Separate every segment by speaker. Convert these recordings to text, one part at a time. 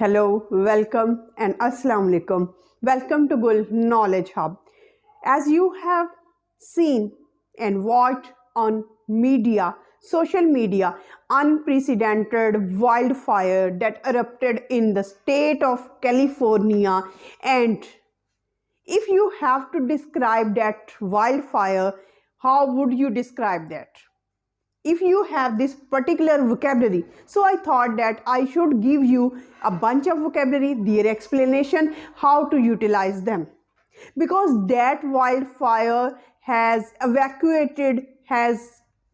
Speaker 1: Hello, welcome and Assalamu alaikum. Welcome to Gul Knowledge Hub. As you have seen and watched on media, social media, unprecedented wildfire that erupted in the state of California, and if you have to describe that wildfire, how would you describe that? If you have this particular vocabulary, so I thought that I should give you a bunch of vocabulary, their explanation, how to utilize them, because that wildfire has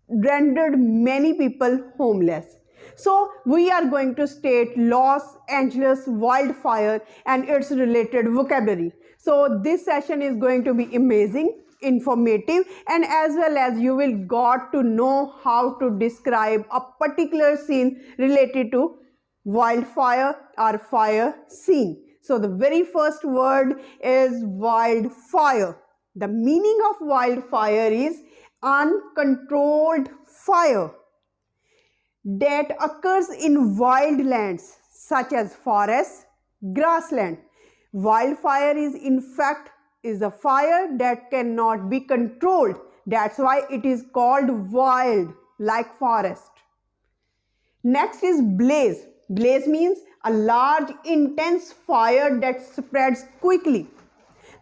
Speaker 1: rendered many people homeless. So we are going to state Los Angeles wildfire and its related vocabulary. So this session is going to be amazing, informative, and as well as you will got to know how to describe a particular scene related to wildfire or fire scene. So the very first word is wildfire. The meaning of wildfire is uncontrolled fire that occurs in wild lands such as forests, grassland. Wildfire is in fact a fire that cannot be controlled. That's why it is called wild, like forest. Next is blaze. Blaze means a large intense fire that spreads quickly.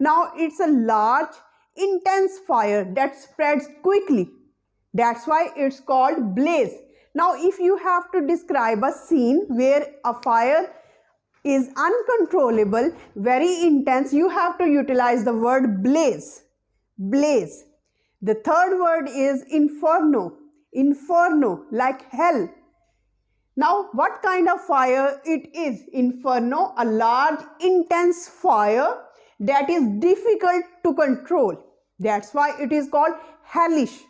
Speaker 1: Now it's a large intense fire that spreads quickly. That's why it's called blaze. Now if you have to describe a scene where a fire is uncontrollable, very intense, you have to utilize the word blaze. Blaze. The third word is inferno. Inferno, like hell. Now what kind of fire it is? Inferno, a large intense fire that is difficult to control. That's why it is called hellish.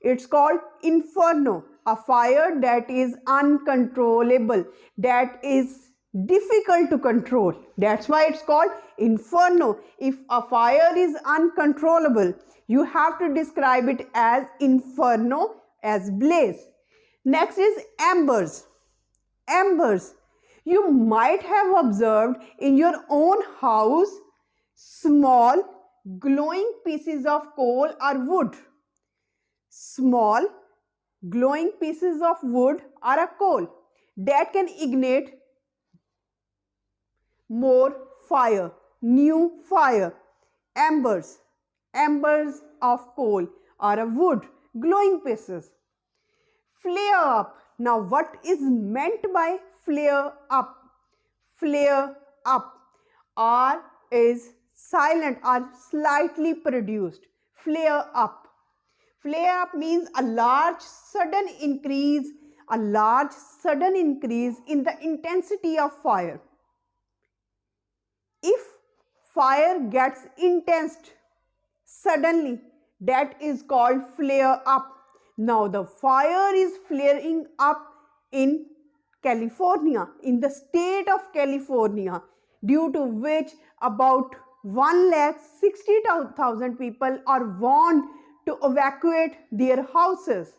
Speaker 1: It's called inferno, a fire that is uncontrollable, that is difficult to control. That's why it's called inferno. If a fire is uncontrollable, you have to describe it as inferno, as blaze. Next is embers. Embers. You might have observed in your own house small glowing pieces of coal or wood. Small glowing pieces of wood or a coal that can ignite more fire, new fire. Embers. Embers of coal or a wood, glowing pieces. Flare up. Now what is meant by flare up? Flare up. R is silent or slightly produced. Flare up. Flare up means a large sudden increase in the intensity of fire. If fire gets intense suddenly, that is called flare up. Now the fire is flaring up in California, in the state of California, due to which about 1,60,000 people are warned to evacuate their houses.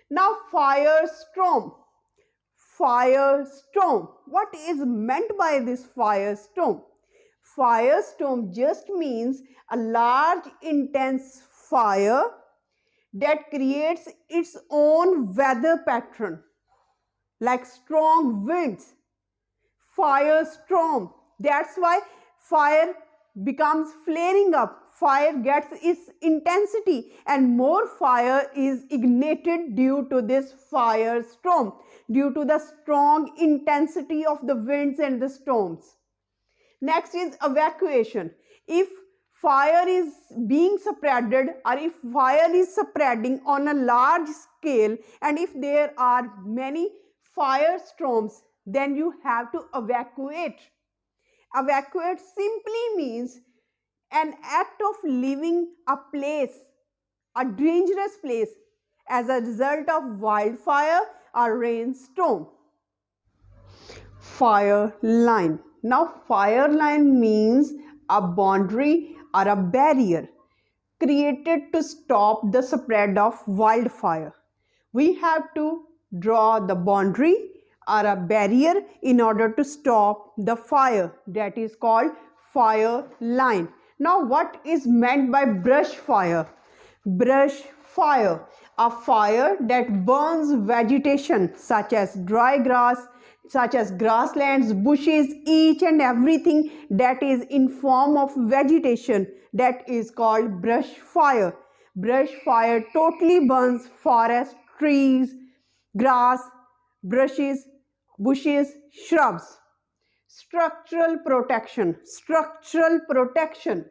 Speaker 1: Now firestorm. Firestorm. What is meant by this firestorm? Firestorm just means a large intense fire that creates its own weather pattern, like strong winds. Firestorm. That's why fire becomes flaring up. Fire gets its intensity and more fire is ignited due to this firestorm, due to the strong intensity of the winds and the storms. Next is evacuation. If fire is being spreaded, or if fire is spreading on a large scale, and if there are many firestorms, then you have to evacuate. Evacuate simply means an act of leaving a place, a dangerous place, as a result of wildfire or rainstorm. Fire line. Now fire line means a boundary or a barrier created to stop the spread of wildfire. We have to draw the boundary are a barrier in order to stop the fire. That is called fire line. Now, what is meant by brush fire? Brush fire, a fire that burns vegetation such as dry grass, such as grasslands, bushes, each and everything that is in form of vegetation, that is called brush fire. Brush fire totally burns forest, trees, grass, bushes, shrubs. Structural protection. Structural protection.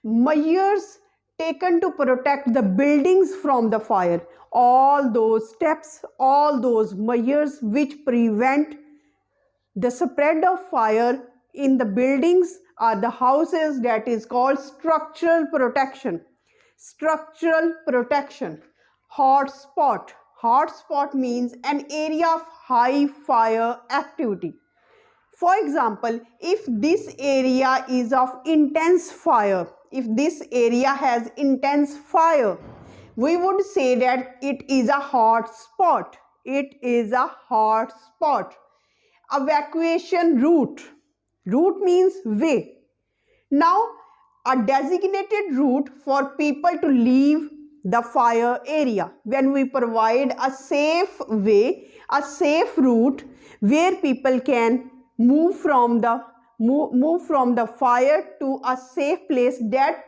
Speaker 1: Measures taken to protect the buildings from the fire. All those steps, all those measures which prevent the spread of fire in the buildings or the houses, that is called structural protection. Structural protection. Hotspot. Hotspot means an area of high fire activity. For example, if this area is of intense fire, if this area has intense fire, we would say that it is a hot spot. It is a hot spot. Evacuation route. Route means way. Now, a designated route for people to leave the fire area. When we provide a safe way, a safe route where people can move from the fire to a safe place, that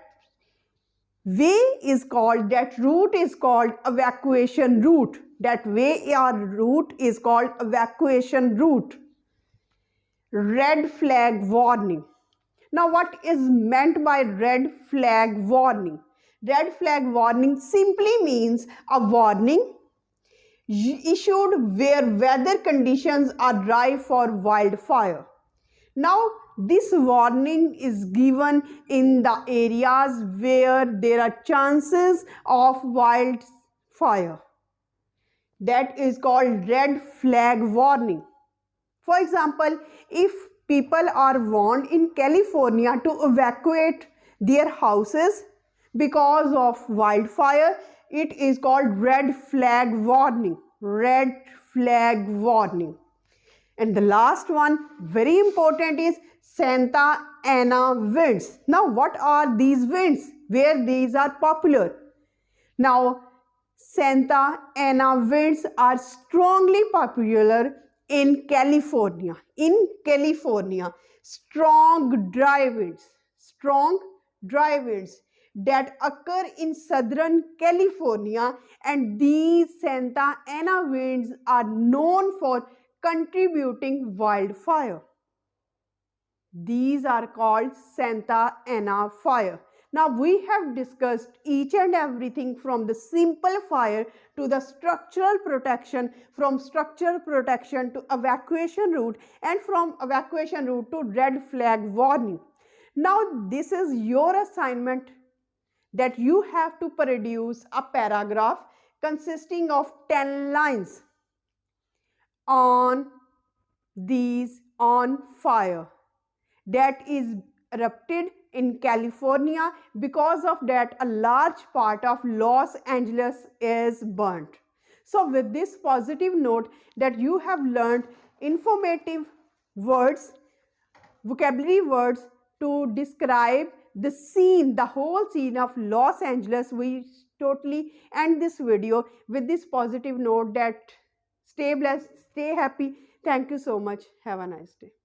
Speaker 1: way is called, that route is called evacuation route. That way or route is called evacuation route. Red flag warning. Now, what is meant by red flag warning? Red flag warning simply means a warning issued where weather conditions are ripe for wildfire. Now, this warning is given in the areas where there are chances of wildfire. That is called red flag warning. For example, if people are warned in California to evacuate their houses because of wildfire, it is called red flag warning. Red flag warning. And the last one, very important, is Santa Ana winds. Now, what are these winds? Where these are popular? Now, Santa Ana winds are strongly popular in California. In California, strong dry winds that occur in southern California, and these Santa Ana winds are known for contributing wildfire. These are called Santa Ana fire. Now, we have discussed each and everything from the simple fire to the structural protection, from structural protection to evacuation route, and from evacuation route to red flag warning. Now, this is your assignment, that you have to produce a paragraph consisting of 10 lines on fire that is erupted in California. Because of that, a large part of Los Angeles is burnt. So with this positive note that you have learned informative words, vocabulary words to describe the scene, the whole scene of Los Angeles, we totally end this video with this positive note that stay blessed, stay happy. Thank you so much. Have a nice day.